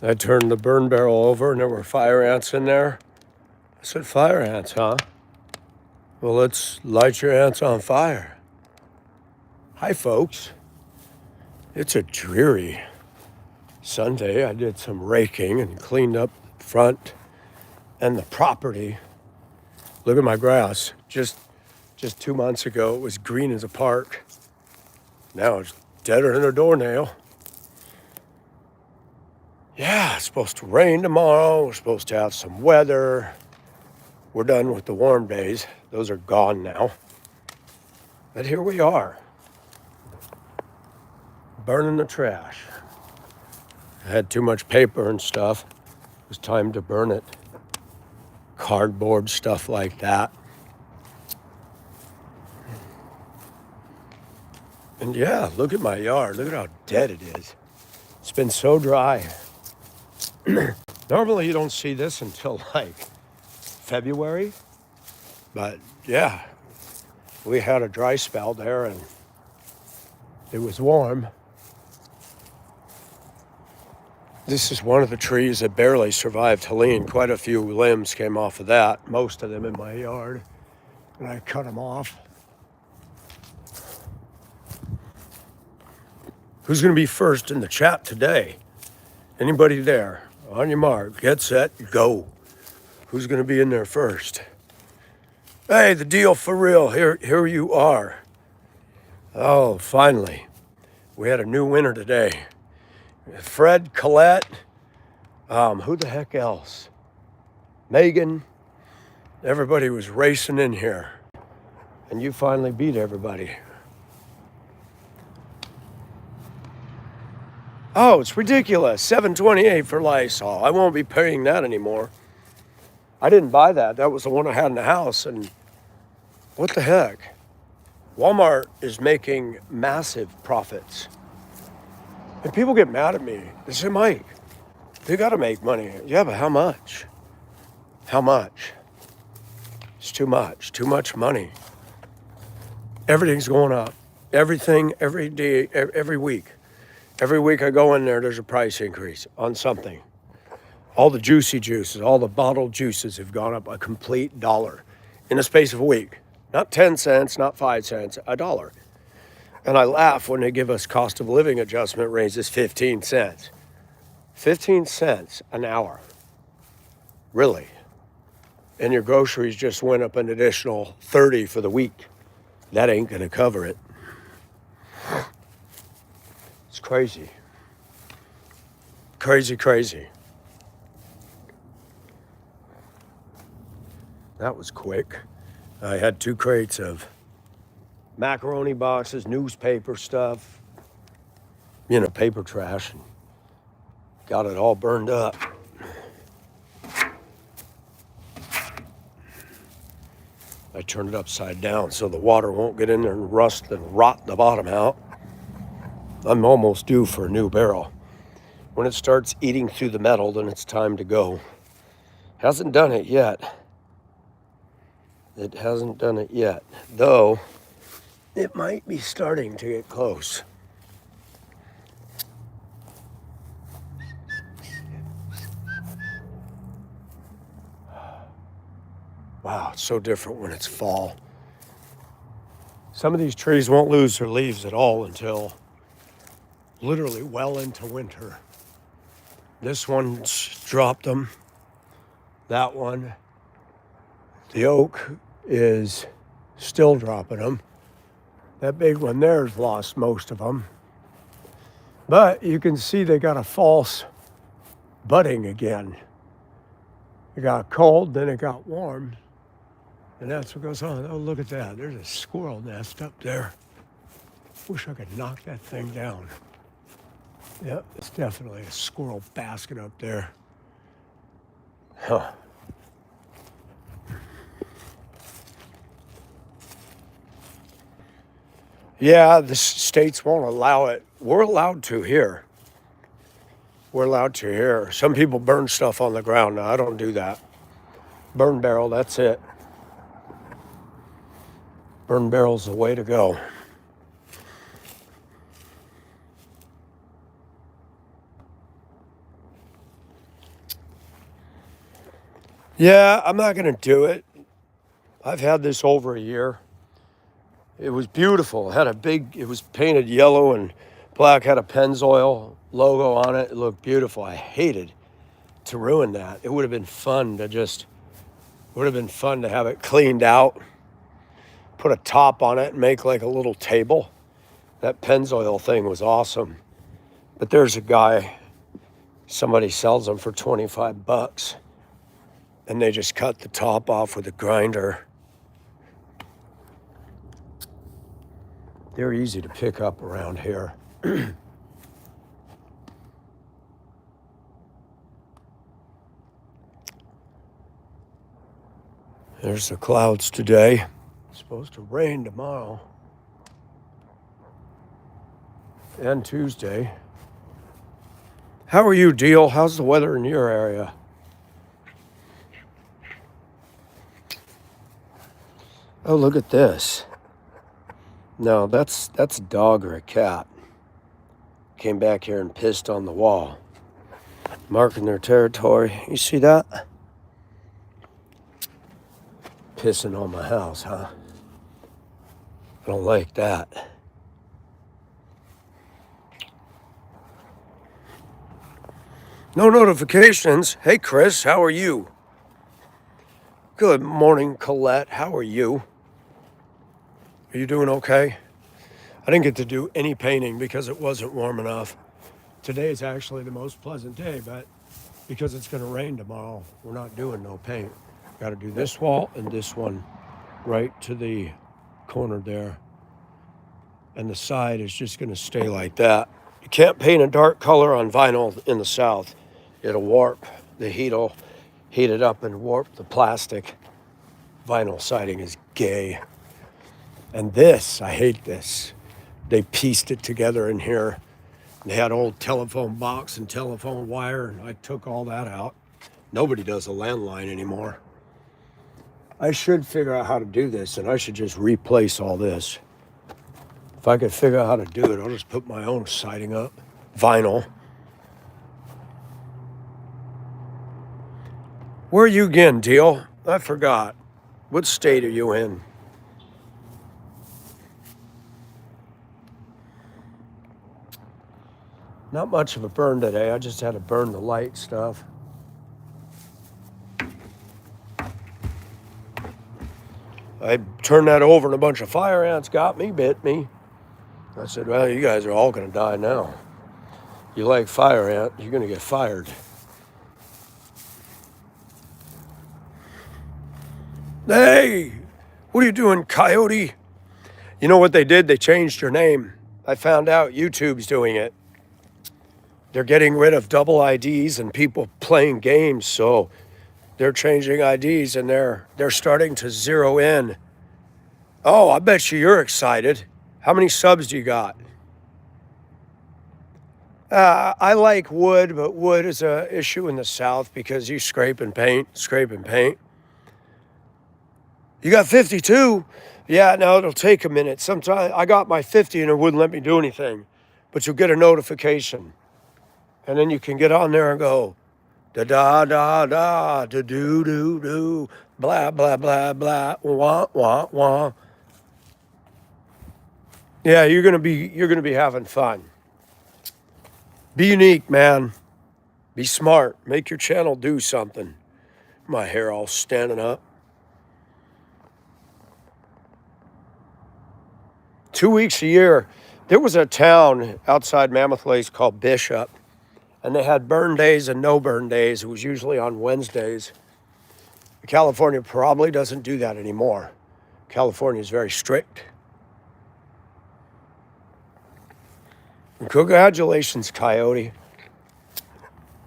I turned the burn barrel over and there were fire ants in there. I said, fire ants, huh? Well, let's light your ants on fire. Hi, folks. It's a dreary Sunday. I did some raking and cleaned up front and the property. Look at my grass. Just 2 months ago, it was green as a park. Now it's deader than a doornail. Yeah, it's supposed to rain tomorrow. We're supposed to have some weather. We're done with the warm days. Those are gone now. But here we are, burning the trash. I had too much paper and stuff. It was time to burn it. Cardboard, stuff like that. And yeah, look at my yard. Look at how dead it is. It's been so dry. Normally you don't see this until like February. But yeah, we had a dry spell there and it was warm. This is one of the trees that barely survived Helene. Quite a few limbs came off of that, most of them in my yard. And I cut them off. Who's going to be first in the chat today? Anybody there? On your mark, get set, go. Who's going to be in there first? Hey, the deal for real. Here you are. Oh, finally. We had a new winner today. Fred, Colette, who the heck else? Megan. Everybody was racing in here. And you finally beat everybody. Oh, it's ridiculous. $7.28 for Lysol. I won't be paying that anymore. I didn't buy that. That was the one I had in the house. And what the heck? Walmart is making massive profits. And people get mad at me. They say, Mike, they got to make money. Yeah, but how much? How much? It's too much. Too much money. Everything's going up. Everything, every day, every week. Every week I go in there, there's a price increase on something. All the juicy juices, all the bottled juices have gone up a complete $1 in the space of a week. Not 10 cents, not 5 cents, $1. And I laugh when they give us cost of living adjustment raises 15 cents. 15 cents an hour. Really? And your groceries just went up an additional 30 for the week. That ain't gonna cover it. It's crazy. Crazy, crazy. That was quick. I had 2 crates of macaroni boxes, newspaper stuff, paper trash, and got it all burned up. I turned it upside down so the water won't get in there and rust and rot the bottom out. I'm almost due for a new barrel. When it starts eating through the metal, then it's time to go. Hasn't done it yet. It hasn't done it yet, though it might be starting to get close. Wow, it's so different when it's fall. Some of these trees won't lose their leaves at all until literally well into winter. This one's dropped them. That one, the oak, is still dropping them. That big one there's lost most of them. But you can see they got a false budding again. It got cold, then it got warm. And that's what goes on. Oh, look at that. There's a squirrel nest up there. Wish I could knock that thing down. Yeah, it's definitely a squirrel basket up there. Huh. Yeah, the states won't allow it. We're allowed to here. We're allowed to here. Some people burn stuff on the ground. No, I don't do that. Burn barrel, that's it. Burn barrel's the way to go. Yeah, I'm not going to do it. I've had this over a year. It was beautiful. It was painted yellow and black, had a Pennzoil logo on it. It looked beautiful. I hated to ruin that. It would have been fun to have it cleaned out, put a top on it, and make like a little table. That Pennzoil thing was awesome. But there's a guy, somebody sells them for 25 bucks, and they just cut the top off with a grinder. They're easy to pick up around here. There's the clouds today. It's supposed to rain tomorrow and Tuesday. How are you, Deal? How's the weather in your area? Oh, look at this. No, that's a dog or a cat. Came back here and pissed on the wall, marking their territory. You see that? Pissing on my house, huh? I don't like that. No notifications. Hey, Chris, how are you? Good morning, Colette. How are you? Are you doing okay? I didn't get to do any painting because it wasn't warm enough. Today is actually the most pleasant day, but because it's going to rain tomorrow, we're not doing no paint. Got to do this wall and this one right to the corner there. And the side is just going to stay like that. You can't paint a dark color on vinyl in the South. It'll warp. The heat will heat it up and warp the plastic. Vinyl siding is gay. And this, I hate this. They pieced it together in here. They had old telephone box and telephone wire, and I took all that out. Nobody does a landline anymore. I should figure out how to do this, and I should just replace all this. If I could figure out how to do it, I'll just put my own siding up. Vinyl. Where are you again, Deal? I forgot. What state are you in? Not much of a burn today. I just had to burn the light stuff. I turned that over and a bunch of fire ants bit me. I said, well, you guys are all going to die now. You like fire ant, you're going to get fired. Hey, what are you doing, coyote? You know what they did? They changed your name. I found out YouTube's doing it. They're getting rid of double IDs and people playing games, so they're changing IDs and they're starting to zero in. Oh, I bet you're excited. How many subs do you got? I like wood, but wood is an issue in the South because you scrape and paint. You got 52? Yeah, no, it'll take a minute. Sometimes I got my 50 and it wouldn't let me do anything, but you'll get a notification. And then you can get on there and go, da da da da, da do do do, blah blah blah blah, wah wah wah. Yeah, you're gonna be having fun. Be unique, man. Be smart. Make your channel do something. My hair all standing up. 2 weeks a year. There was a town outside Mammoth Lakes called Bishop, and they had burn days and no burn days. It was usually on Wednesdays. California probably doesn't do that anymore. California is very strict. And congratulations, Coyote.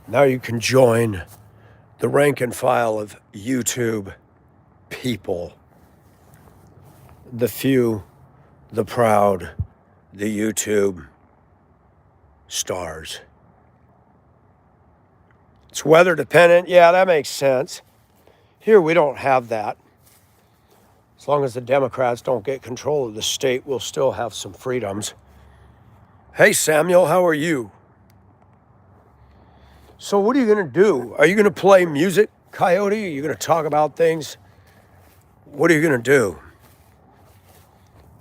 Now you can join the rank and file of YouTube people. The few, the proud, the YouTube stars. It's weather dependent. Yeah, that makes sense. Here we don't have that. As long as the Democrats don't get control of the state, we'll still have some freedoms. Hey, Samuel, how are you? So what are you going to do? Are you going to play music Coyote, you're going to talk about things. What are you going to do?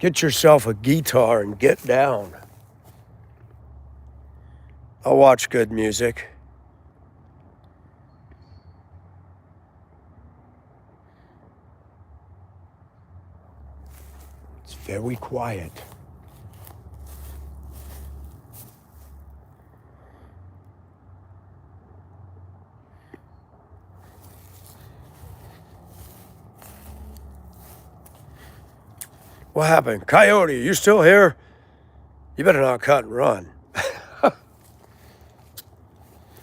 Get yourself a guitar and get down. I'll watch good music. It's very quiet. What happened? Coyote, you still here? You better not cut and run.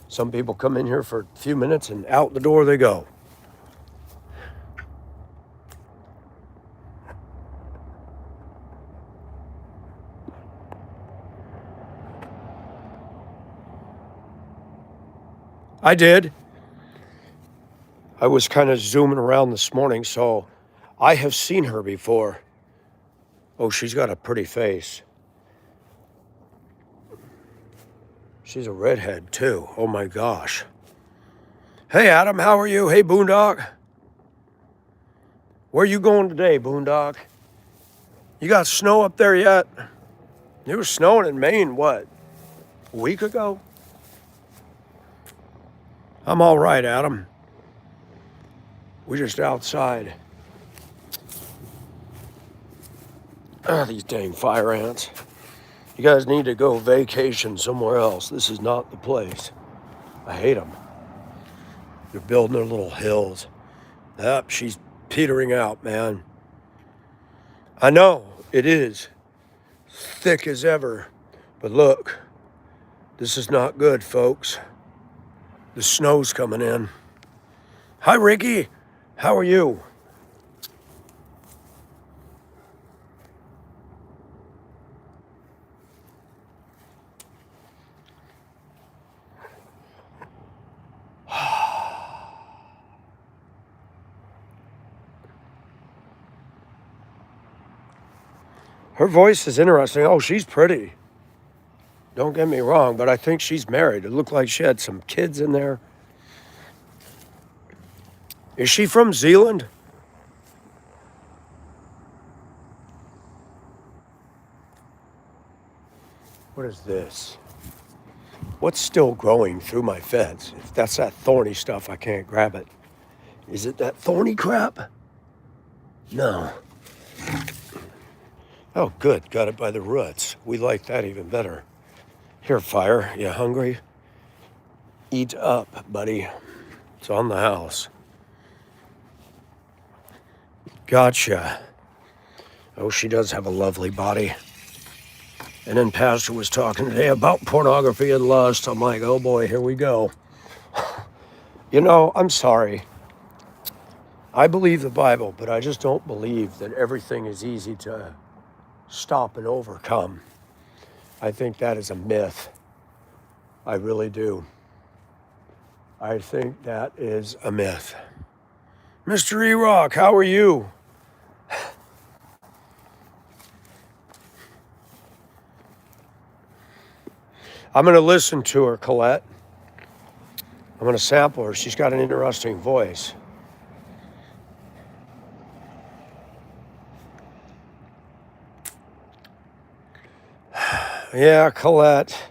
Some people come in here for a few minutes and out the door they go. I did. I was kind of zooming around this morning, so I have seen her before. Oh, she's got a pretty face. She's a redhead, too. Oh, my gosh. Hey, Adam, how are you? Hey, Boondock. Where you going today, Boondock? You got snow up there yet? It was snowing in Maine, what, a week ago? I'm all right, Adam. We're just outside. Ah, these dang fire ants. You guys need to go vacation somewhere else. This is not the place. I hate them. They're building their little hills. Yep, she's petering out, man. I know, it is. Thick as ever. But look, this is not good, folks. The snow's coming in. Hi, Ricky. How are you? Her voice is interesting. Oh, she's pretty. Don't get me wrong, but I think she's married. It looked like she had some kids in there. Is she from Zealand? What is this? What's still growing through my fence? If that's that thorny stuff, I can't grab it. Is it that thorny crap? No. Oh, good. Got it by the roots. We like that even better. Here, fire. You hungry? Eat up, buddy. It's on the house. Gotcha. Oh, she does have a lovely body. And then Pastor was talking today about pornography and lust. I'm like, oh boy, here we go. You know, I'm sorry. I believe the Bible, but I just don't believe that everything is easy to stop and overcome. I think that is a myth. I really do. I think that is a myth. Mr. E-Rock, how are you? I'm going to listen to her, Colette. I'm going to sample her. She's got an interesting voice. Yeah, Colette.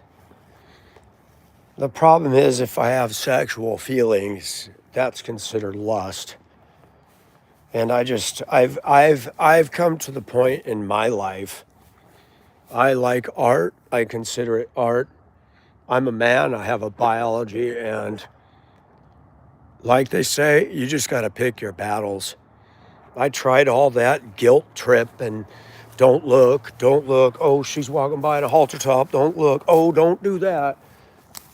The problem is if I have sexual feelings, that's considered lust. And I've come to the point in my life. I like art. I consider it art. I'm a man. I have a biology, and like they say, you just got to pick your battles. I tried all that guilt trip and don't look. Oh, she's walking by at a halter top. Don't look. Oh, don't do that.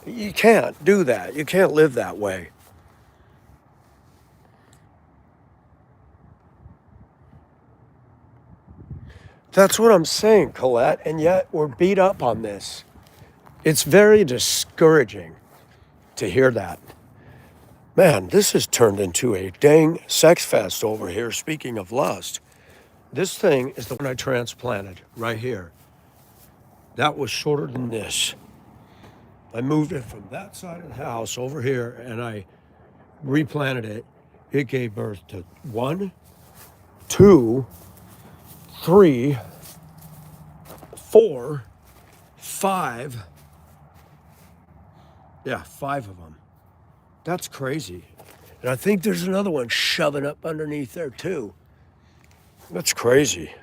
You can't do that. You can't live that way. That's what I'm saying, Colette, and yet we're beat up on this. It's very discouraging to hear that. Man, this has turned into a dang sex fest over here, speaking of lust. This thing is the one I transplanted right here. That was shorter than this. I moved it from that side of the house over here, and I replanted it. It gave birth to 1, 2, 3, 4, 5. Yeah, 5 of them. That's crazy. And I think there's another one shoving up underneath there too. That's crazy.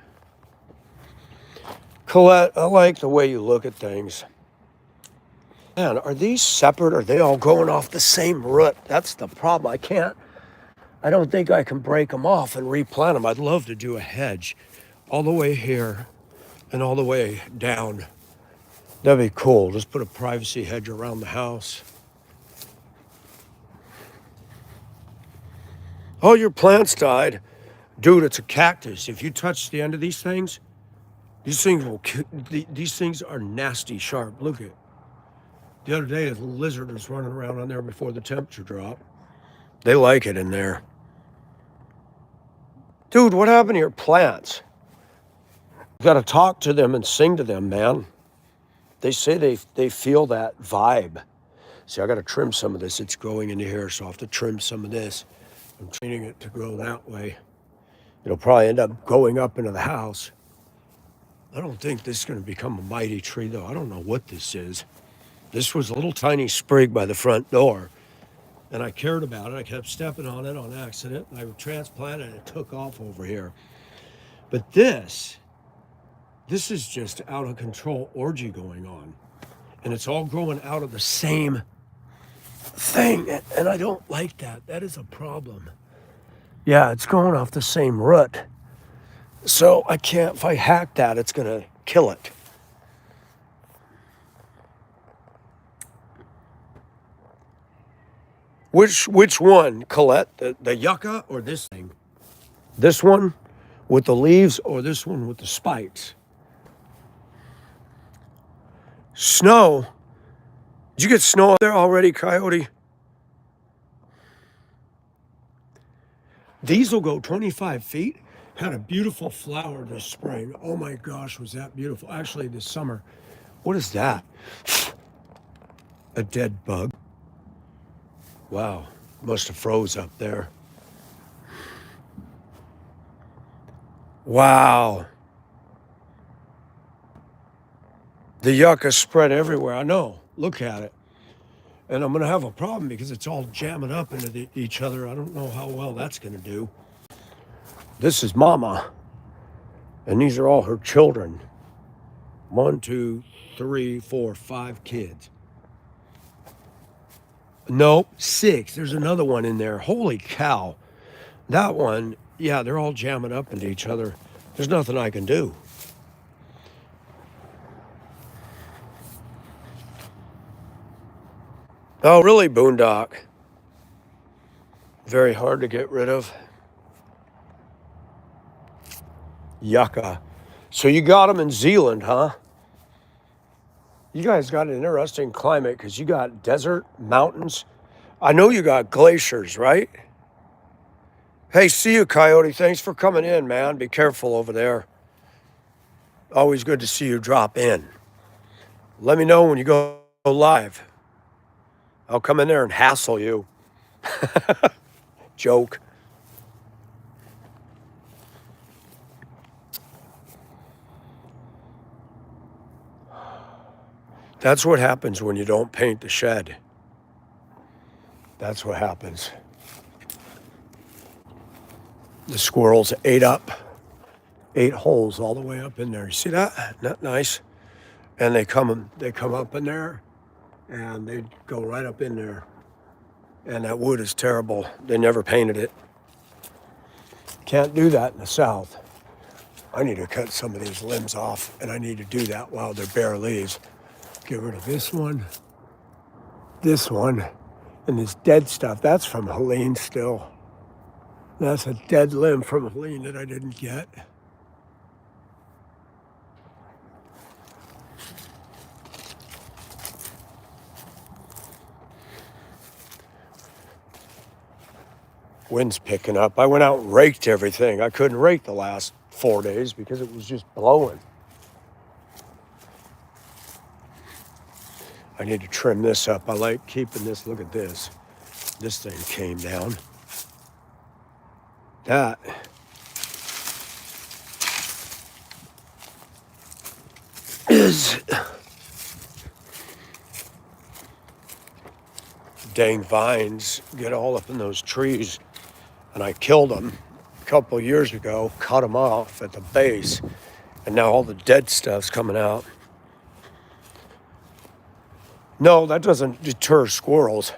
Colette, I like the way you look at things. Man, are these separate? Or are they all growing off the same root? That's the problem. I don't think I can break them off and replant them. I'd love to do a hedge all the way here and all the way down. That'd be cool. Just put a privacy hedge around the house. All your plants died. Dude, it's a cactus. If you touch the end of these things these things are nasty sharp. Look at it. The other day, a lizard was running around on there before the temperature dropped. They like it in there. Dude, what happened to your plants? You got to talk to them and sing to them, man. They say they feel that vibe. See, I got to trim some of this. It's growing into here, so I have to trim some of this. I'm training it to grow that way. It'll probably end up going up into the house. I don't think this is going to become a mighty tree, though. I don't know what this is. This was a little tiny sprig by the front door, and I cared about it. I kept stepping on it on accident. I transplanted it. It took off over here. But this is just out of control orgy going on. And it's all growing out of the same thing. And I don't like that. That is a problem. Yeah, it's going off the same root. So I can't, if I hack that, it's going to kill it. Which one, Colette? The yucca or this thing? This one with the leaves or this one with the spikes? Snow? Did you get snow up there already, Coyote? These will go 25 feet. Had a beautiful flower this spring. Oh my gosh, was that beautiful. Actually, this summer. What is that? A dead bug. Wow, must have froze up there. Wow. The yucca spread everywhere. I know. Look at it. And I'm going to have a problem because it's all jamming up into each other. I don't know how well that's going to do. This is Mama. And these are all her children. 1, 2, 3, 4, 5 kids. Nope, 6. There's another one in there. Holy cow. That one, yeah, they're all jamming up into each other. There's nothing I can do. Oh, really, Boondock? Very hard to get rid of. Yucca. So you got them in Zealand, huh? You guys got an interesting climate because you got desert, mountains. I know you got glaciers, right? Hey, see you, Coyote. Thanks for coming in, man. Be careful over there. Always good to see you drop in. Let me know when you go live. I'll come in there and hassle you. Joke. That's what happens when you don't paint the shed. That's what happens. The squirrels ate 8 holes all the way up in there. You see that? Not nice. And they come up in there and they go right up in there. And that wood is terrible. They never painted it. Can't do that in the South. I need to cut some of these limbs off, and I need to do that while they're bare leaves. Get rid of this one, and this dead stuff. That's from Helene still. That's a dead limb from Helene that I didn't get. Wind's picking up. I went out and raked everything. I couldn't rake the last 4 days because it was just blowing. I need to trim this up. I like keeping this. Look at this. This thing came down. That is dang vines get all up in those trees, and I killed them a couple of years ago, cut them off at the base, and now all the dead stuff's coming out. No, that doesn't deter squirrels.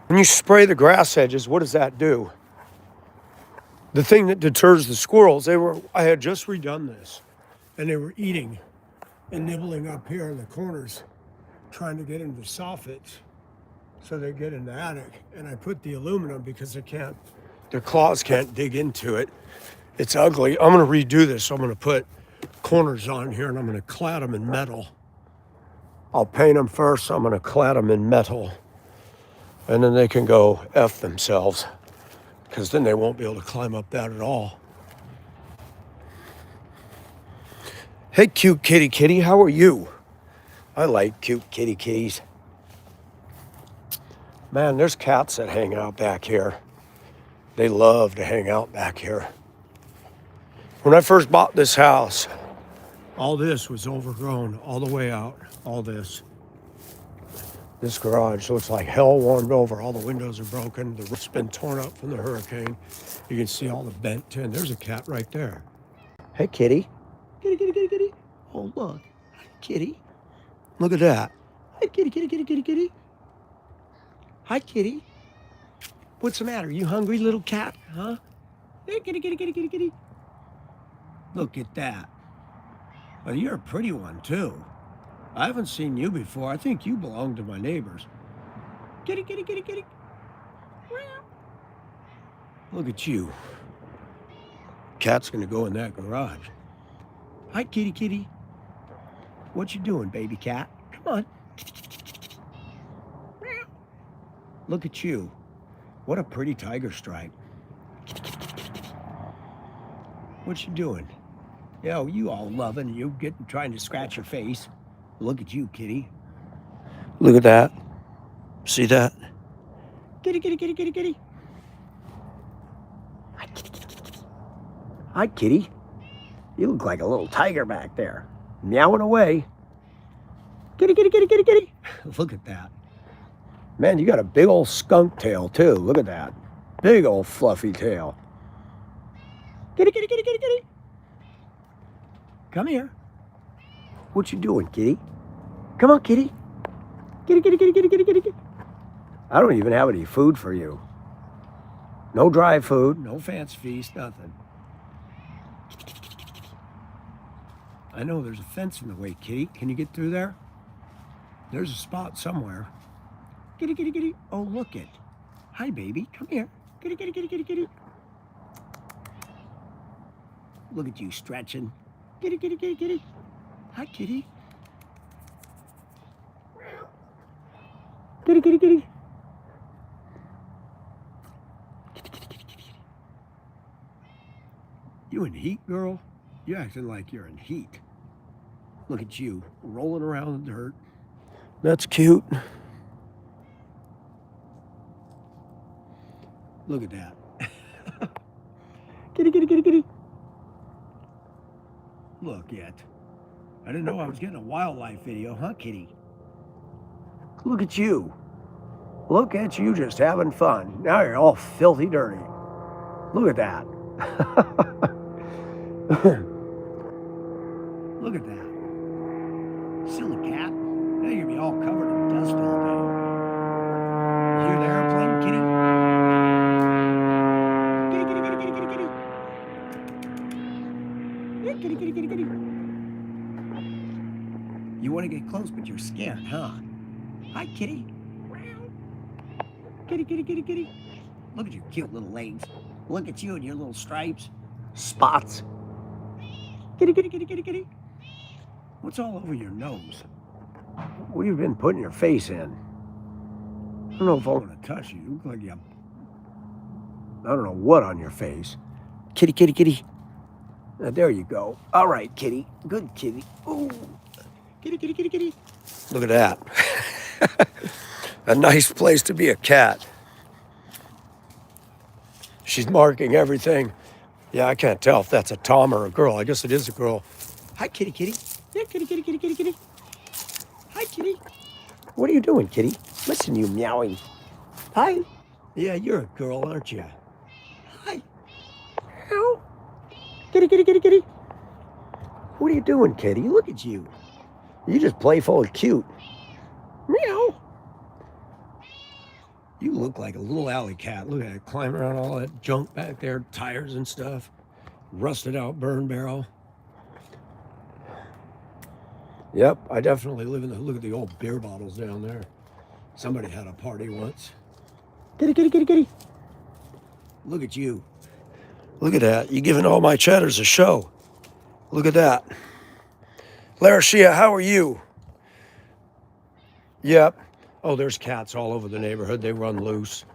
When you spray the grass edges, what does that do? The thing that deters the squirrels, I had just redone this, and they were eating and nibbling up here in the corners, trying to get into soffits so they get in the attic. And I put the aluminum because their claws can't dig into it. It's ugly. I'm gonna redo this. I'm gonna put corners on here and I'm gonna clad them in metal. I'll paint them first. I'm gonna clad them in metal. And then they can go F themselves, because then they won't be able to climb up that at all. Hey, cute kitty, how are you? I like cute kitties. Man, there's cats that hang out back here. They love to hang out back here. When I first bought this house, all this was overgrown all the way out, all this. This garage looks like hell warmed over. All the windows are broken. The roof's been torn up from the hurricane. You can see all the bent tin. There's a cat right there. Hey, kitty. Kitty. Oh, look. Hi, kitty. Look at that. Hi, kitty. Hi, kitty. What's the matter? You hungry, little cat? Huh? Hey, kitty. Look at that. Well, you're a pretty one, too. I haven't seen you before. I think you belong to my neighbors. Kitty. Look at you. Cat's gonna go in that garage. Hi, kitty. What you doing, baby cat? Come on. Look at you. What a pretty tiger stripe. What you doing? Yo, you all loving. You trying to scratch your face. Look at you, kitty. Look at that. See that? Kitty. Hi, kitty. Hi, kitty. You look like a little tiger back there, meowing away. Kitty. Look at that. Man, you got a big old skunk tail, too. Look at that. Big old fluffy tail. Kitty. Come here. What you doing, kitty? Come on, kitty. Kitty. I don't even have any food for you. No dry food, no fancy feast, nothing. I know there's a fence in the way, kitty. Can you get through there? There's a spot somewhere. Kitty. Oh, look it. Hi, baby. Come here. Kitty. Look at you stretching. Kitty. Hi, kitty. Kitty. You in heat, girl? You acting like you're in heat. Look at you, rolling around in the dirt. That's cute. Look at that. Kitty. Look it. I didn't know I was getting a wildlife video, huh, kitty? Look at you. Look at you just having fun. Now you're all filthy dirty. Look at that. Look at that. Silly cat. Now you're gonna be all covered in dust all day. You hear the airplane, kitty? Kitty. You want to get close, but you're scared, huh? Hi, kitty. Kitty. Look at your cute little legs. Look at you and your little stripes. Spots. Kitty. What's all over your nose? What have you been putting your face in? I don't know if I want to touch you. You look like you have, I don't know what on your face. Kitty, kitty, kitty. There you go. All right, kitty. Good kitty. Ooh. Kitty, kitty, kitty, kitty. Look at that. A nice place to be a cat. She's marking everything. Yeah, I can't tell if that's a Tom or a girl. I guess it is a girl. Hi, kitty, kitty. Yeah, kitty, kitty, kitty, kitty, kitty. Hi, kitty. What are you doing, kitty? Listen, you meowing. Hi. Yeah, you're a girl, aren't you? Hi. Meow. Kitty, kitty, kitty, kitty. What are you doing, kitty? Look at you. You just playful and cute. Meow. You look like a little alley cat. Look at it, climbing around all that junk back there, tires and stuff. Rusted out burn barrel. Yep, I definitely live in the, look at the old beer bottles down there. Somebody had a party once. Kitty, kitty, kitty, kitty. Look at you. Look at that. You're giving all my chatters a show. Look at that. Larashia, how are you? Yep. Oh, there's cats all over the neighborhood. They run loose.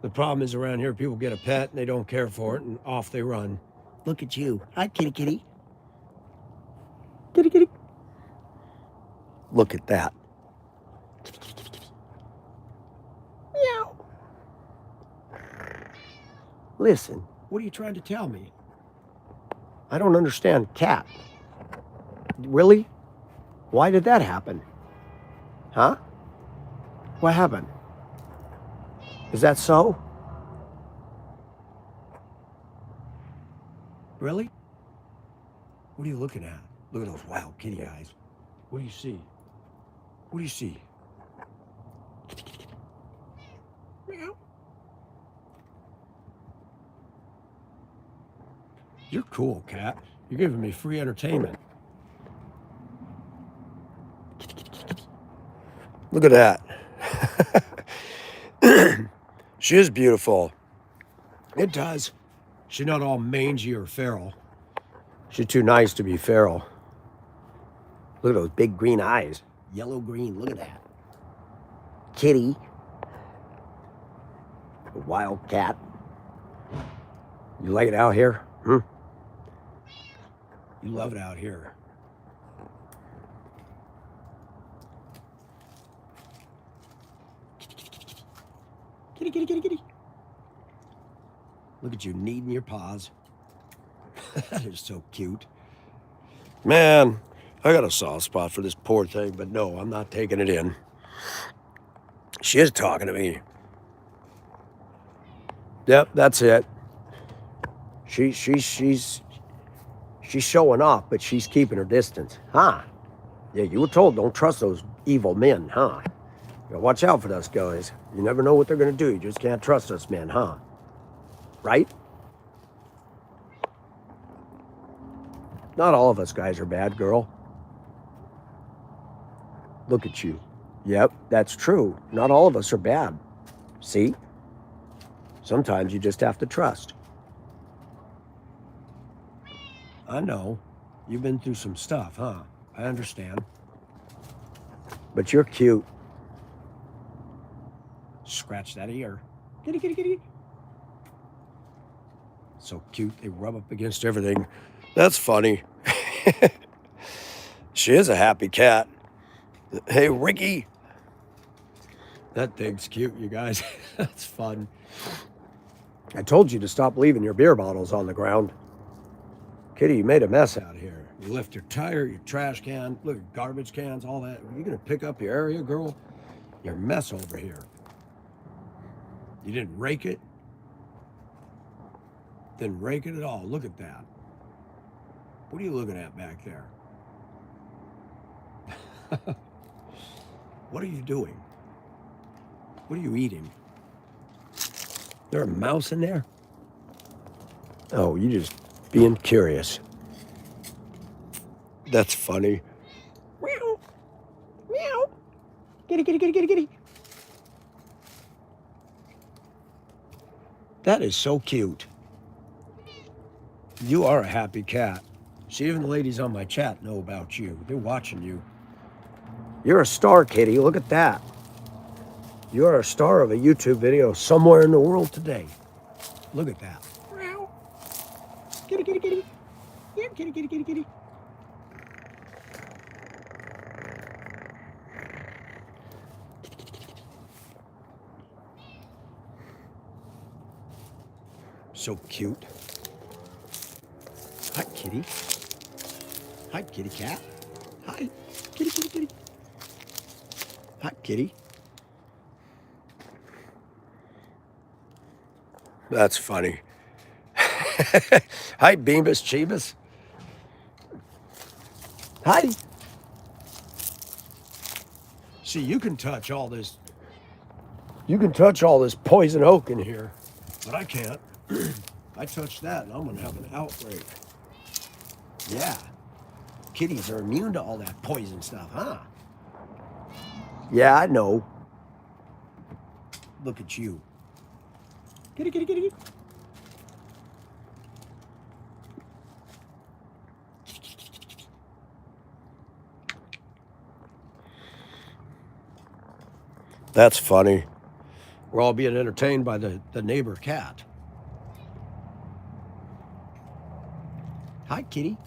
The problem is around here, people get a pet and they don't care for it and off they run. Look at you. Hi, kitty, kitty. Kitty, kitty. Look at that. Kitty, kitty, kitty, kitty. Meow. Listen, what are you trying to tell me? I don't understand cat. Really? Why did that happen? Huh? What happened? Is that so? Really? What are you looking at? Look at those wild kitty eyes. What do you see? What do you see? Kitty, kitty, kitty. Meow. You're cool, cat. You're giving me free entertainment. Kitty, kitty, kitty, kitty. Look at that. She is beautiful. It does. She's not all mangy or feral. She's too nice to be feral. Look at those big green eyes. Yellow green, look at that. Kitty. A wild cat. You like it out here? Hmm? You love it out here. Kitty, kitty, kitty, kitty. Look at you kneading your paws. That is so cute. Man, I got a soft spot for this poor thing, but no, I'm not taking it in. She is talking to me. Yep, that's it. She's showing off, but she's keeping her distance. Huh? Yeah, you were told don't trust those evil men, huh? You gotta watch out for those guys. You never know what they're gonna do. You just can't trust us men, huh? Right? Not all of us guys are bad, girl. Look at you. Yep, that's true. Not all of us are bad. See? Sometimes you just have to trust. I know. You've been through some stuff, huh? I understand. But you're cute. Scratch that ear. Kitty, kitty, kitty. So cute, they rub up against everything. That's funny. She is a happy cat. Hey, Ricky. That thing's cute, you guys. That's fun. I told you to stop leaving your beer bottles on the ground. Kitty, you made a mess out here. You left your tire, your trash can, look at garbage cans, all that. Are you gonna pick up your area, girl? Your mess over here. You didn't rake it? Didn't rake it at all. Look at that. What are you looking at back there? What are you doing? What are you eating? There a mouse in there? Oh, you just being curious. That's funny. Meow. Meow. Kitty, kitty, kitty, kitty, kitty. That is so cute. You are a happy cat. See, even the ladies on my chat know about you. They're watching you. You're a star, kitty. Look at that. You are a star of a YouTube video somewhere in the world today. Look at that. Meow. Kitty, kitty, kitty. Yeah, kitty, kitty, kitty, kitty. So cute. Hi, kitty. Hi, kitty cat. Hi, kitty, kitty, kitty. Hi, kitty. That's funny. Hi, Beavis Cheebus. Hi. See, you can touch all this. You can touch all this poison oak in here, but I can't. I touch that and I'm gonna have an outbreak. Yeah. Kitties are immune to all that poison stuff, huh? Yeah, I know. Look at you. Kitty, kitty, kitty. That's funny. We're all being entertained by the neighbor cat. Hi, kitty.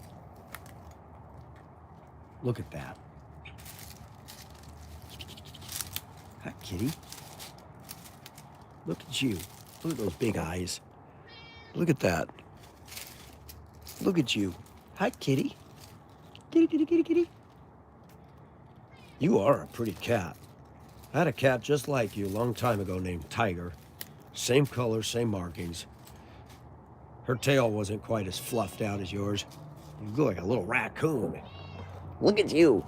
Look at that. Hi, kitty. Look at you. Look at those big eyes. Look at that. Look at you. Hi, kitty. Kitty, kitty, kitty, kitty. You are a pretty cat. I had a cat just like you a long time ago named Tiger. Same color, same markings. Her tail wasn't quite as fluffed out as yours. You look like a little raccoon. Look at you.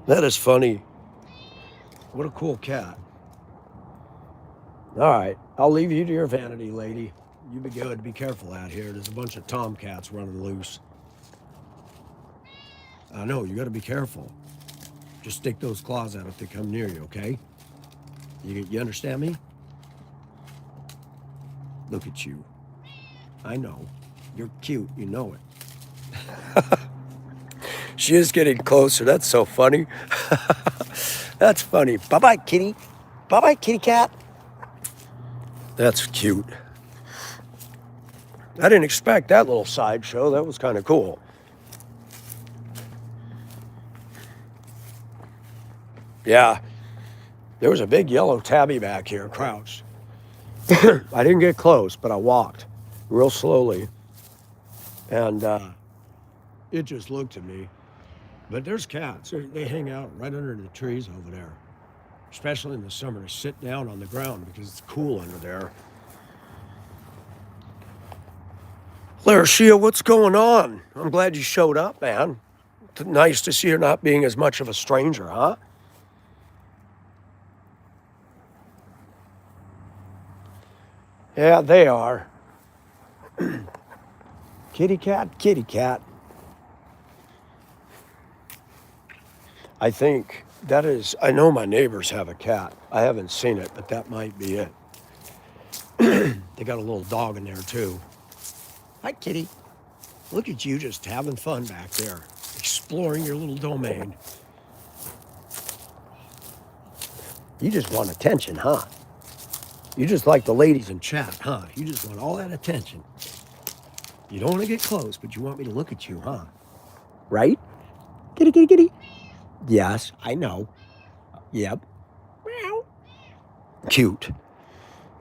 That is funny. What a cool cat. All right, I'll leave you to your vanity, lady. You be good. Be careful out here. There's a bunch of tomcats running loose. I know, you got to be careful. Just stick those claws out if they come near you, okay? You understand me? Look at you. I know. You're cute. You know it. She is getting closer. That's so funny. That's funny. Bye-bye, kitty. Bye-bye, kitty cat. That's cute. I didn't expect that little sideshow. That was kind of cool. Yeah. There was a big yellow tabby back here crouched. I didn't get close, but I walked real slowly. And it just looked at me. But there's cats. They hang out right under the trees over there. Especially in the summer, to sit down on the ground because it's cool under there. Larashia, what's going on? I'm glad you showed up, man. Nice to see you not being as much of a stranger, huh? Yeah, they are. Kitty cat, kitty cat. I think that is, I know my neighbors have a cat. I haven't seen it, but that might be it. They got a little dog in there too. Hi, kitty. Look at you just having fun back there, exploring your little domain. You just want attention, huh? You just like the ladies in chat, huh? You just want all that attention. You don't want to get close, but you want me to look at you, huh? Right? Kitty, kitty, kitty. Yes, I know. Yep. Meow. Cute.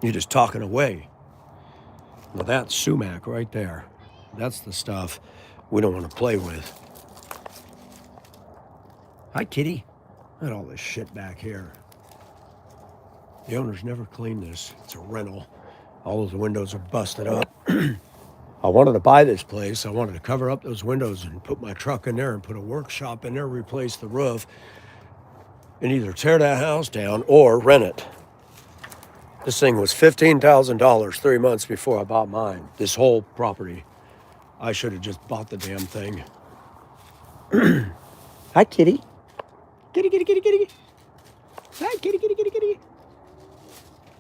You're just talking away. Well, that's sumac right there. That's the stuff we don't want to play with. Hi, kitty. Look at all this shit back here. The owners never cleaned this. It's a rental. All those windows are busted up. I wanted to buy this place. I wanted to cover up those windows and put my truck in there and put a workshop in there, replace the roof, and either tear that house down or rent it. This thing was $15,000 3 months before I bought mine. This whole property. I should have just bought the damn thing. Hi, kitty. Kitty, kitty, kitty, kitty. Hi, kitty, kitty, kitty, kitty.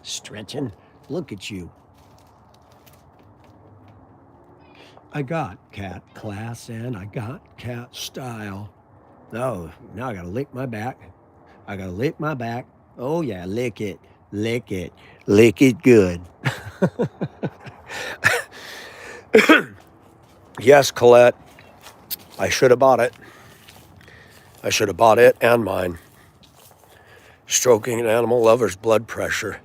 Stretching. Look at you. I got cat class and I got cat style. Oh, now I gotta lick my back. I gotta lick my back. Oh yeah, lick it, lick it, lick it good. Yes, Colette, I should have bought it. I should have bought it and mine. Stroking an animal lover's blood pressure.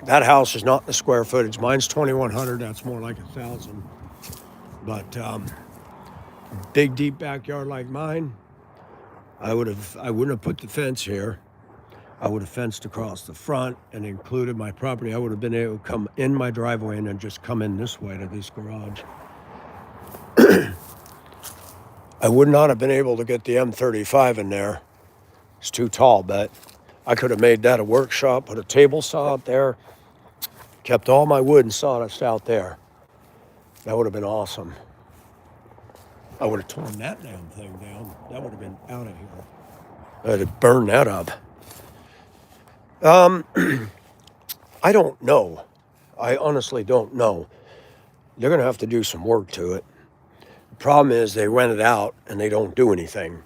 That house is not the square footage. Mine's 2,100. That's more like 1,000. But big, deep backyard like mine, I wouldn't have put the fence here. I would have fenced across the front and included my property. I would have been able to come in my driveway and then just come in this way to this garage. I would not have been able to get the M35 in there. It's too tall, but I could have made that a workshop, put a table saw out there, kept all my wood and sawdust out there. That would have been awesome. I would have torn that damn thing down. That would have been out of here. I'd have burned that up. I don't know. I honestly don't know. They're going to have to do some work to it. The problem is they rent it out and they don't do anything.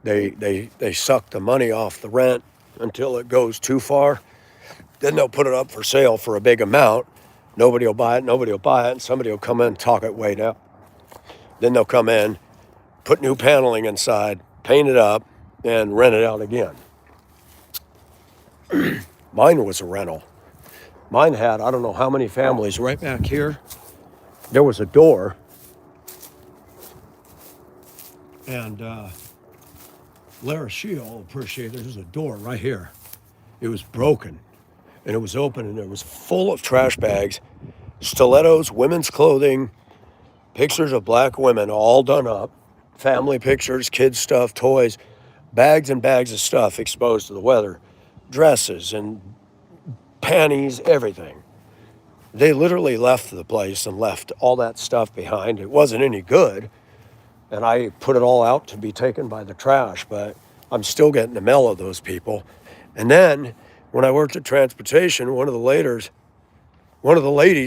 They suck the money off the rent until it goes too far. Then they'll put it up for sale for a big amount. Nobody will buy it, and somebody will come in and talk it way down. Then they'll come in, put new paneling inside, paint it up, and rent it out again. Mine was a rental. Mine had, I don't know how many families. Right back here, there was a door. And Lara Sheehan will appreciate there's a door right here. It was broken. And it was open, and it was full of trash bags, stilettos, women's clothing, pictures of black women all done up, family pictures, kids' stuff, toys, bags and bags of stuff exposed to the weather, dresses and panties, everything. They literally left the place and left all that stuff behind. It wasn't any good, and I put it all out to be taken by the trash, but I'm still getting the mail of those people. And then when I worked at transportation, one of the ladies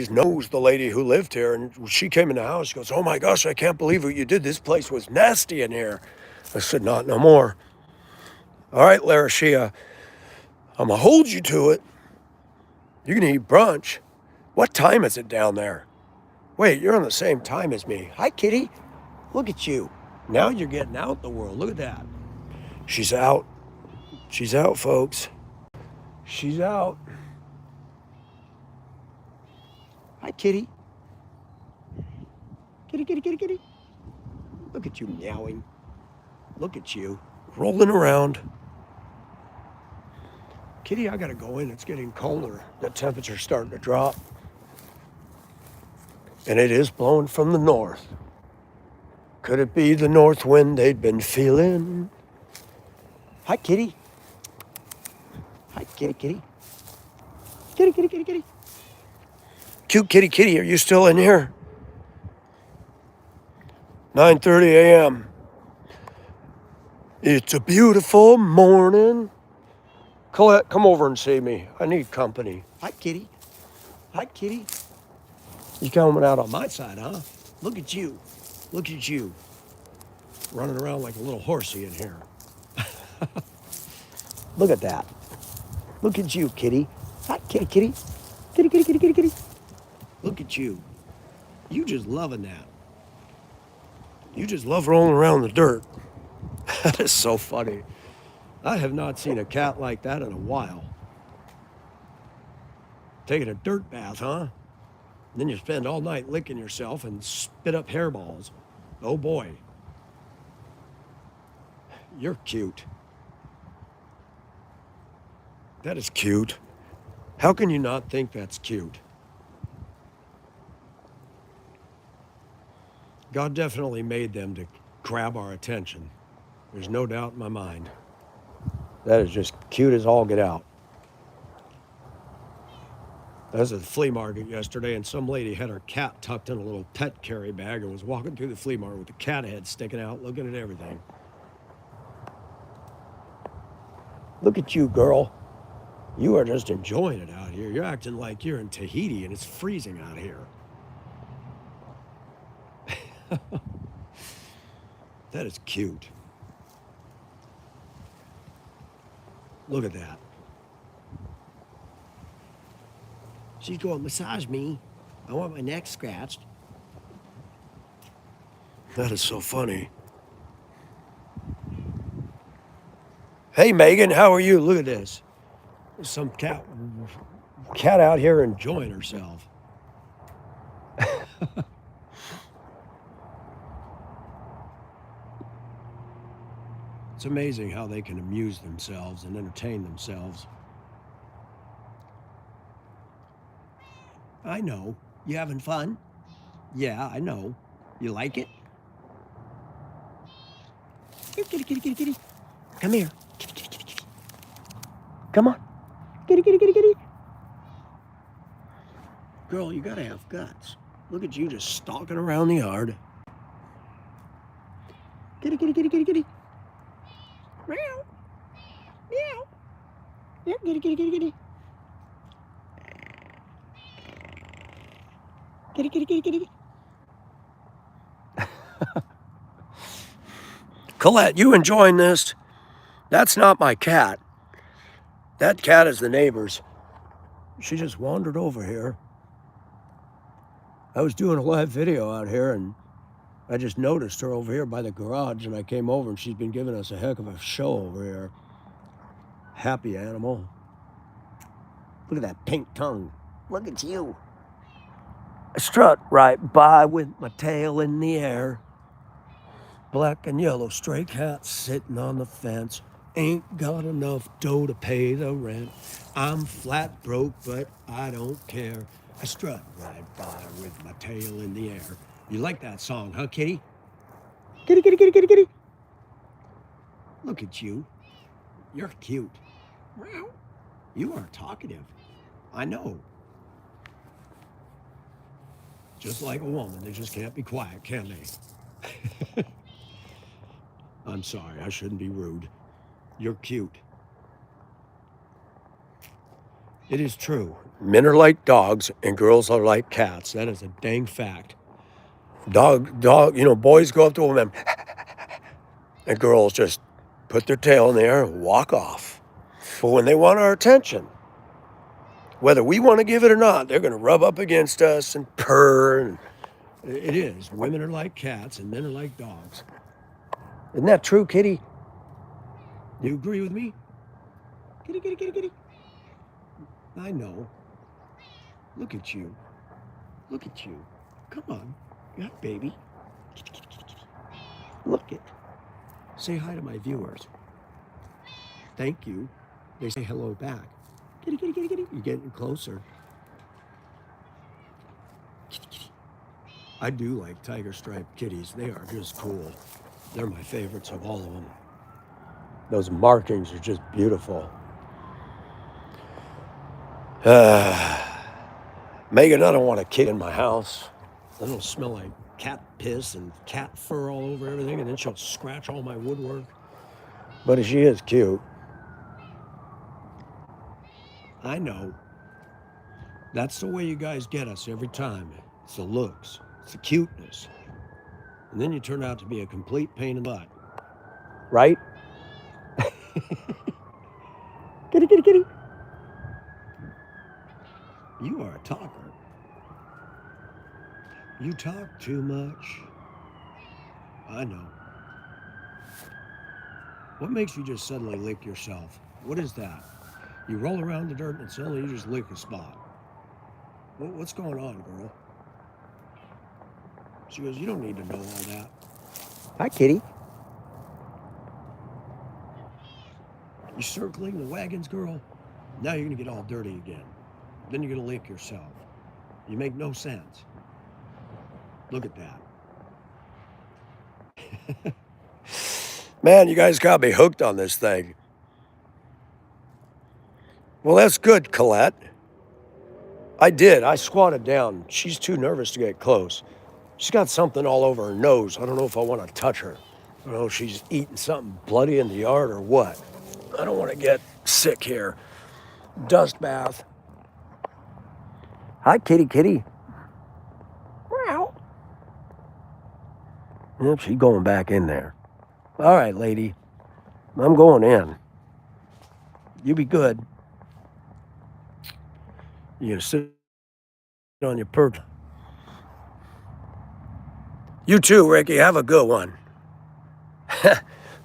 knows the lady who lived here, and she came in the house. She goes, "Oh my gosh, I can't believe what you did. This place was nasty in here." I said, "Not no more." "All right, Lara Shia, I'm going to hold you to it. You can eat brunch. What time is it down there?" "Wait, you're on the same time as me." "Hi, kitty. Look at you. Now you're getting out in the world. Look at that." She's out. She's out, folks. She's out. "Hi, kitty. Kitty, kitty, kitty, kitty. Look at you meowing. Look at you. Rolling around." "Kitty, I gotta go in. It's getting colder. The temperature's starting to drop. And it is blowing from the north. Could it be the north wind they'd been feeling?" "Hi, kitty. Hi, kitty, kitty. Kitty, kitty, kitty, kitty. Cute kitty, kitty, are you still in here?" 9:30 a.m. It's a beautiful morning. Colette, come over and see me. I need company. "Hi, kitty. Hi, kitty. You coming out on my side, huh? Look at you. Look at you. Running around like a little horsey in here." Look at that. Look at you, kitty. Hi, kitty, kitty. Kitty, kitty, kitty, kitty, kitty. Look at you. You just loving that. You just love rolling around in the dirt. That is so funny. I have not seen a cat like that in a while. Taking a dirt bath, huh? And then you spend all night licking yourself and spit up hairballs. Oh boy. You're cute. That is cute. How can you not think that's cute? God definitely made them to grab our attention. There's no doubt in my mind. That is just cute as all get out. I was at the flea market yesterday, and some lady had her cat tucked in a little pet carry bag and was walking through the flea market with the cat head sticking out, looking at everything. Look at you, girl. You are just enjoying it out here. You're acting like you're in Tahiti and it's freezing out here. That is cute. Look at that. She's going, massage me. I want my neck scratched. That is so funny. Hey, Megan, how are you? Look at this. There's some cat out here enjoying herself. It's amazing how they can amuse themselves and entertain themselves. I know. You having fun? Yeah, I know. You like it? Here, kitty, kitty, kitty, kitty. Come here. Kitty, kitty, kitty, kitty. Come on. Kitty, kitty, kitty, kitty. Girl, you gotta have guts. Look at you just stalking around the yard. Kitty, kitty, kitty, kitty, kitty. Meow. Meow. Yep, kitty, kitty, kitty, kitty. Kitty, kitty, kitty, kitty. Colette, you enjoying this? That's not my cat. That cat is the neighbor's. She just wandered over here. I was doing a live video out here and I just noticed her over here by the garage and I came over and she's been giving us a heck of a show over here. Happy animal. Look at that pink tongue. Look at you. I strut right by with my tail in the air. Black and yellow stray cats sitting on the fence. Ain't got enough dough to pay the rent. I'm flat broke, but I don't care. I strut right by with my tail in the air. You like that song, huh, kitty? Kitty, kitty, kitty, kitty, kitty. Look at you. You're cute. Meow. You are talkative. I know. Just like a woman, they just can't be quiet, can they? I'm sorry, I shouldn't be rude. You're cute. It is true. Men are like dogs and girls are like cats. That is a dang fact. Boys go up to a woman and girls just put their tail in the air and walk off. But when they want our attention, whether we want to give it or not, they're going to rub up against us and purr. And it is. Women are like cats and men are like dogs. Isn't that true, kitty? Do you agree with me? Kitty, kitty, kitty, kitty. I know. Look at you. Look at you. Come on. Yeah, baby. Kitty, kitty, kitty, kitty. Look it. Say hi to my viewers. Thank you. They say hello back. Kitty, kitty, kitty, kitty. You're getting closer. Kitty, kitty. I do like tiger striped kitties. They are just cool. They're my favorites of all of them. Those markings are just beautiful. Megan, I don't want a kid in my house. Then it'll smell like cat piss and cat fur all over everything, and then she'll scratch all my woodwork. But she is cute. I know. That's the way you guys get us every time. It's the looks. It's the cuteness. And then you turn out to be a complete pain in the butt. Right? Kitty, kitty, kitty. You are a talker. You talk too much. I know. What makes you just suddenly lick yourself? What is that? You roll around the dirt and suddenly you just lick a spot. What's going on, girl? She goes, you don't need to know all that. Hi, kitty. You circling the wagons, girl? Now you're going to get all dirty again. Then you're going to lick yourself. You make no sense. Look at that. Man, you guys got me hooked on this thing. Well, that's good, Colette. I did. I squatted down. She's too nervous to get close. She's got something all over her nose. I don't know if I want to touch her. I don't know if she's eating something bloody in the yard or what. I don't want to get sick here. Dust bath. Hi, kitty, kitty. Meow. Yep, she's going back in there. All right, lady. I'm going in. You be good. You gonna sit on your perch? You too, Ricky. Have a good one.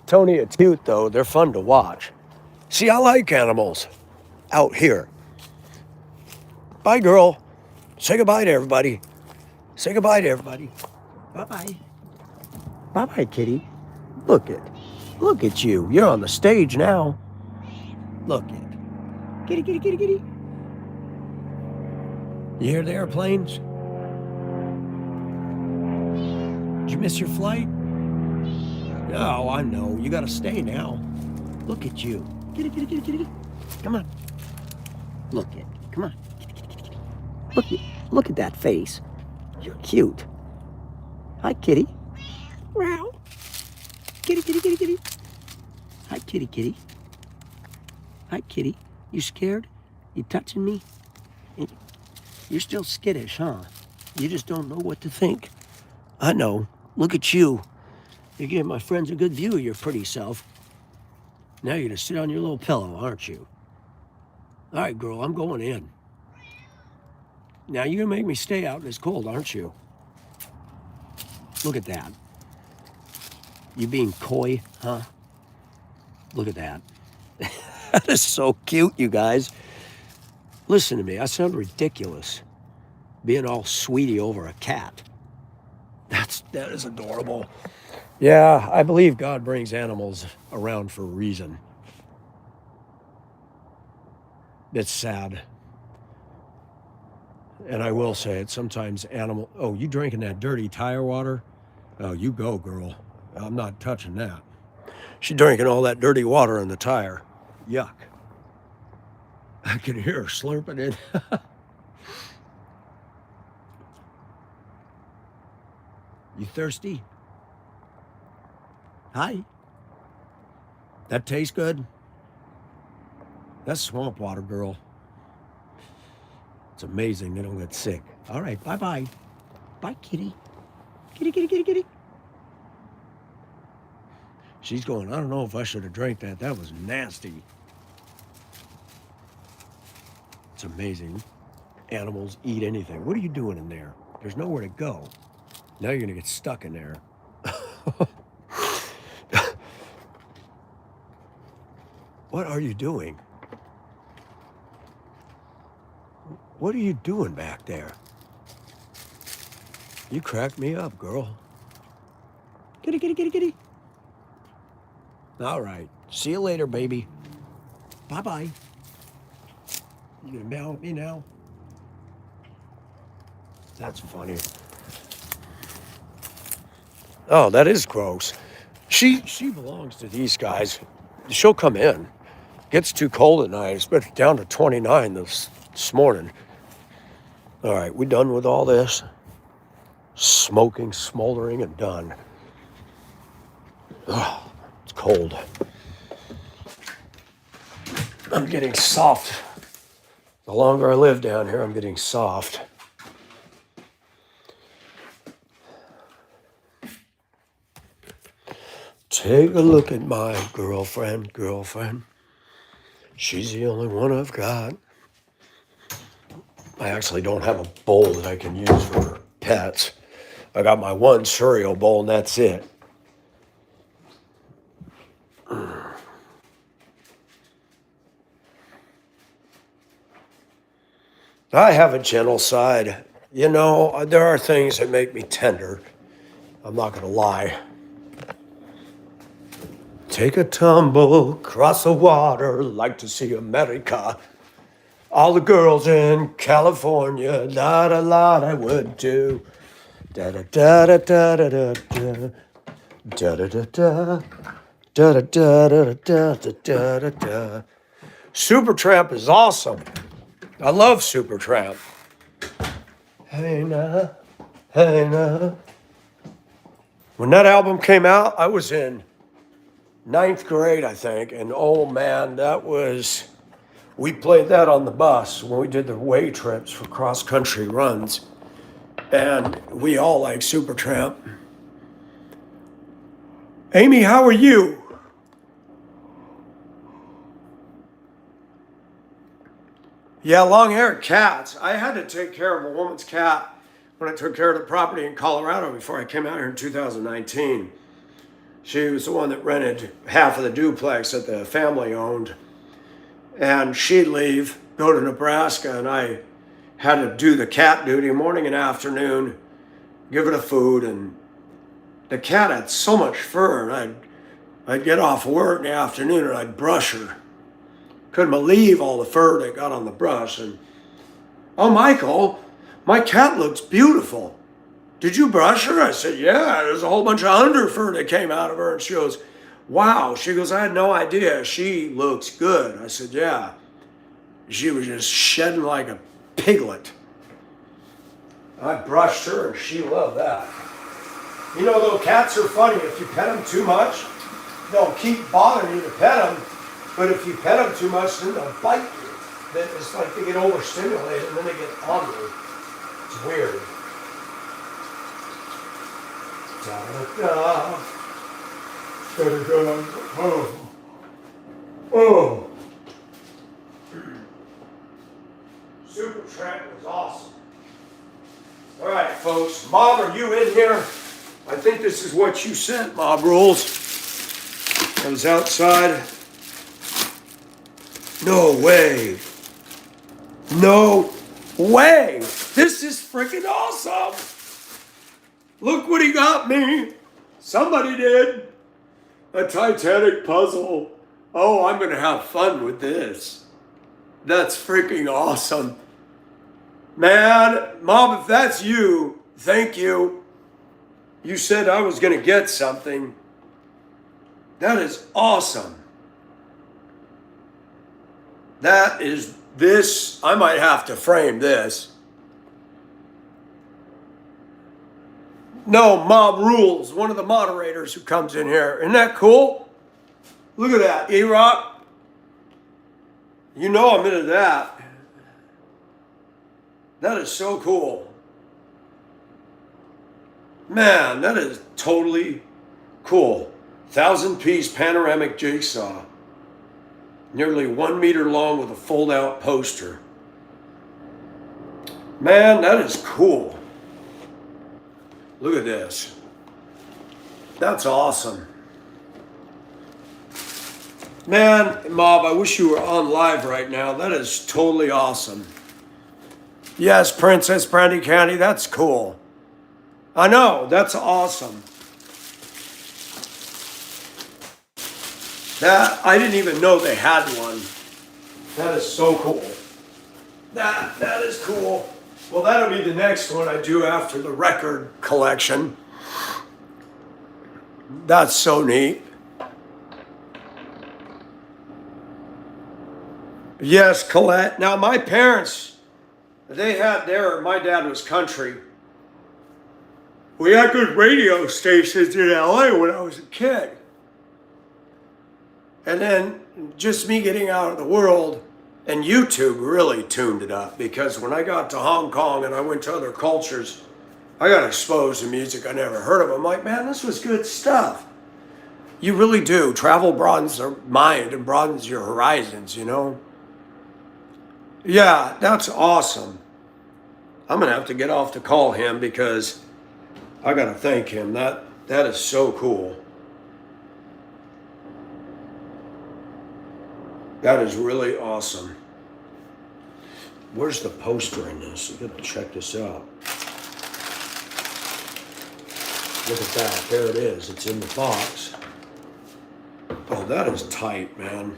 Tony and Toot, though, they're fun to watch. See, I like animals out here. Bye, girl. Say goodbye to everybody. Say goodbye to everybody. Bye bye. Bye bye, kitty. Look at you. You're on the stage now. Look at kitty, kitty, kitty, kitty. You hear the airplanes? Did you miss your flight? Oh, I know. You gotta stay now. Look at you. Kitty, kitty, kitty, kitty. Come on. Look at. Come on. Look at that face. You're cute. Hi, kitty. Meow. Kitty, kitty, kitty, kitty. Hi, kitty, kitty. Hi, kitty. You scared? You touching me? You're still skittish, huh? You just don't know what to think. I know. Look at you. You gave my friends a good view of your pretty self. Now you're gonna sit on your little pillow, aren't you? All right, girl, I'm going in. Now you're gonna make me stay out in this cold, aren't you? Look at that. You being coy, huh? Look at that. That is so cute, you guys. Listen to me, I sound ridiculous. Being all sweetie over a cat. That is adorable. Yeah, I believe God brings animals around for a reason. It's sad. And I will say it, sometimes oh, you drinking that dirty tire water? Oh, you go, girl. I'm not touching that. She's drinking all that dirty water in the tire. Yuck. I can hear her slurping it. You thirsty? Hi. That tastes good? That's swamp water, girl. It's amazing they don't get sick. All right, bye-bye. Bye, kitty. Kitty, kitty, kitty, kitty. She's going, I don't know if I should have drank that. That was nasty. It's amazing. Animals eat anything. What are you doing in there? There's nowhere to go. Now you're gonna get stuck in there. What are you doing? What are you doing back there? You cracked me up, girl. Kitty, kitty, kitty, kitty. All right. See you later, baby. Bye-bye. You gonna meow at me now? That's funny. Oh, that is gross. She belongs to these guys. She'll come in. Gets too cold at night. It's been down to 29 this morning. All right, we done with all this? Smoking, smoldering, and done. Oh, it's cold. I'm getting soft. The longer I live down here, I'm getting soft. Take a look at my girlfriend. She's the only one I've got. I actually don't have a bowl that I can use for pets. I got my one cereal bowl and that's it. I have a gentle side. You know, there are things that make me tender. I'm not gonna lie. Take a tumble across the water, like to see America. All the girls in California, la da la, I would do. Da da da da da da da da da da da da da da da da da da da. Supertramp is awesome. I love Supertramp. Hey now, hey now. When that album came out, I was in ninth grade, I think, and oh man, we played that on the bus when we did the way trips for cross-country runs, and we all like Supertramp. Amy, how are you? Yeah, long-haired cats. I had to take care of a woman's cat when I took care of the property in Colorado before I came out here in 2019. She was the one that rented half of the duplex that the family owned. And she'd leave, go to Nebraska, and I had to do the cat duty morning and afternoon, give it a food. And the cat had so much fur, and I'd get off work in the afternoon and I'd brush her. Couldn't believe all the fur that got on the brush. And, oh, Michael, my cat looks beautiful. Did you brush her? I said, yeah, there's a whole bunch of under fur that came out of her. And she goes, wow. She goes, I had no idea. She looks good. I said, yeah. She was just shedding like a piglet. I brushed her and she loved that. You know, though, cats are funny. If you pet them too much, they'll keep bothering you to pet them. But if you pet them too much, then they'll bite you. It's like they get overstimulated and then they get on you. It's weird. Da-da-da. Da-da-da. Oh. Oh. Super Tramp was awesome. All right, folks. Mom, are you in here? I think this is what you sent, Mob Rules. I was outside. No way. No way. This is freaking awesome. Look what he got me. Somebody did. A Titanic puzzle. Oh, I'm going to have fun with this. That's freaking awesome. Man, Mom, if that's you, thank you. You said I was going to get something. That is awesome. That is this. I might have to frame this. No, Mob Rules, one of the moderators who comes in here. Isn't that cool? Look at that, E-Rock. You know I'm into that. That is so cool. Man, that is totally cool. 1,000-piece panoramic jigsaw. Nearly 1 meter long with a fold-out poster. Man, that is cool. Look at this. That's awesome. Man, Mob, I wish you were on live right now. That is totally awesome. Yes, Princess Brandy Candy, that's cool. I know, that's awesome. That, I didn't even know they had one. That is so cool. That is cool. Well, that'll be the next one I do after the record collection. That's so neat. Yes, Colette. Now, my parents, my dad was country. We had good radio stations in LA when I was a kid. And then just me getting out of the world, and YouTube really tuned it up, because when I got to Hong Kong and I went to other cultures, I got exposed to music I never heard of. I'm like, man, this was good stuff. You really do. Travel broadens your mind and broadens your horizons, you know? Yeah, that's awesome. I'm going to have to get off to call him because I got to thank him. That is so cool. That is really awesome. Where's the poster in this? I got to check this out. Look at that. There it is. It's in the box. Oh, that is tight, man.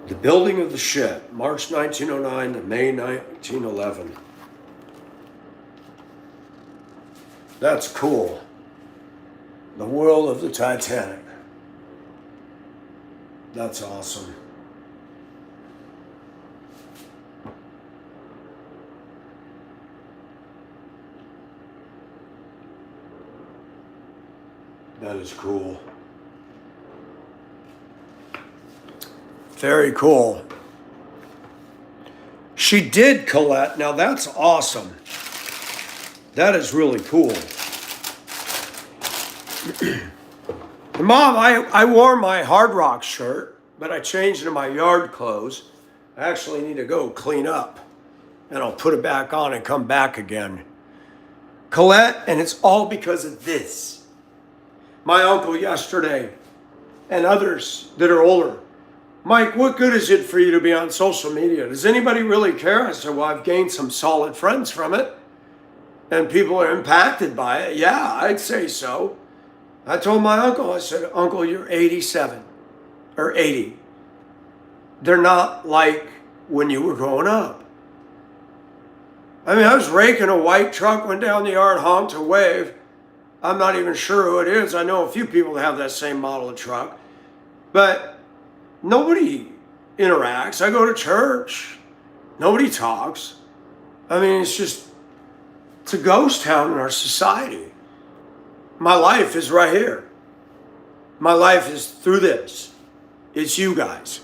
The Building of the Ship, March 1909 to May 1911. That's cool. The World of the Titanic. That's awesome. That is cool. Very cool. She did, Colette. Now that's awesome. That is really cool. Mom, I wore my Hard Rock shirt, but I changed into my yard clothes. I actually need to go clean up, and I'll put it back on and come back again. Colette, and it's all because of this. My uncle yesterday, and others that are older. Mike, what good is it for you to be on social media? Does anybody really care? I said, well, I've gained some solid friends from it, and people are impacted by it. Yeah, I'd say so. I told my uncle, I said, Uncle, you're 87 or 80. They're not like when you were growing up. I mean, I was raking a white truck, went down the yard, honked a wave. I'm not even sure who it is. I know a few people that have that same model of truck. But nobody interacts. I go to church. Nobody talks. I mean, it's a ghost town in our society. My life is right here. My life is through this. It's you guys.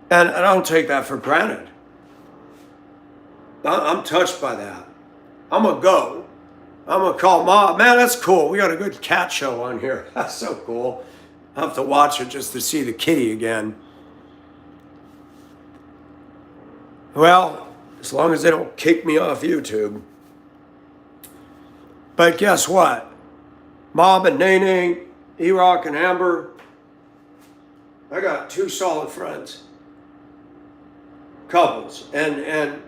And I don't take that for granted. I'm touched by that. I'm going to go. I'm going to call Mom. Man, that's cool. We got a good cat show on here. That's so cool. I'll have to watch it just to see the kitty again. Well, as long as they don't kick me off YouTube. But guess what? Mom and Nene, E-Rock and Amber, I got two solid friends. Couples. And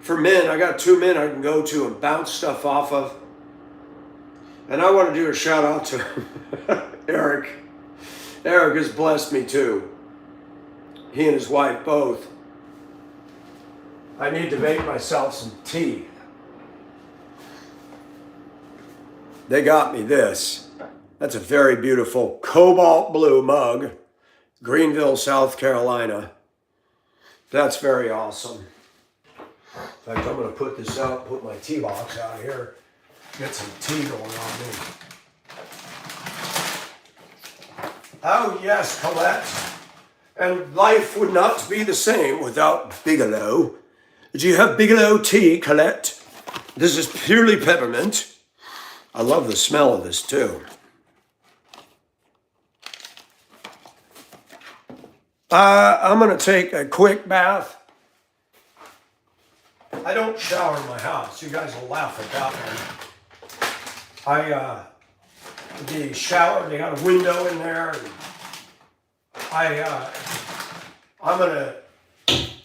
for men, I got two men I can go to and bounce stuff off of. And I want to do a shout out to Eric. Eric has blessed me too. He and his wife both. I need to make myself some tea. They got me this. That's a very beautiful cobalt blue mug. Greenville, South Carolina. That's very awesome. In fact, I'm going to put this out, put my tea box out here, get some tea going on me. Oh yes, Colette. And life would not be the same without Bigelow. Do you have Bigelow tea, Colette? This is purely peppermint. I love the smell of this too. I'm going to take a quick bath. I don't shower in my house. You guys will laugh at that one. The shower, they got a window in there. And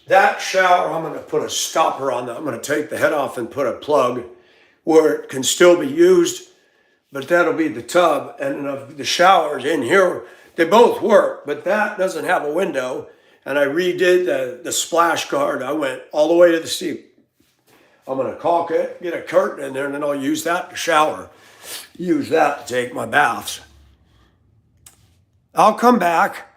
that shower, I'm going to put a stopper on that. I'm going to take the head off and put a plug where it can still be used, but that'll be the tub. And the showers in here, they both work, but that doesn't have a window. And I redid the splash guard. I went all the way to the seat. I'm going to caulk it, get a curtain in there, and then I'll use that to shower. Use that to take my baths. I'll come back.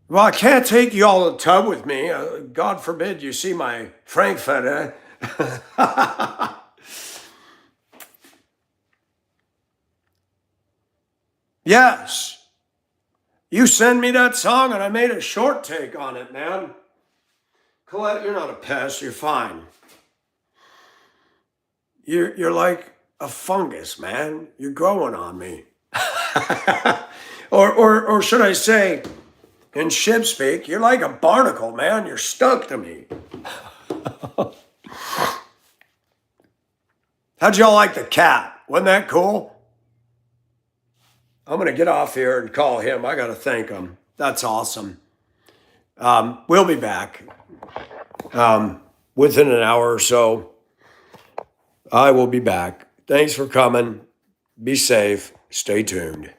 Well, I can't take you all to the tub with me. God forbid you see my Frankfurter. Yes. You send me that song and I made a short take on it, man. Colette, you're not a pest. You're fine. You're like a fungus, man. You're growing on me. or should I say, in ship speak, you're like a barnacle, man. You're stuck to me. How'd y'all like the cat? Wasn't that cool? I'm going to get off here and call him. I got to thank him. That's awesome. We'll be back within an hour or so. I will be back. Thanks for coming. Be safe. Stay tuned.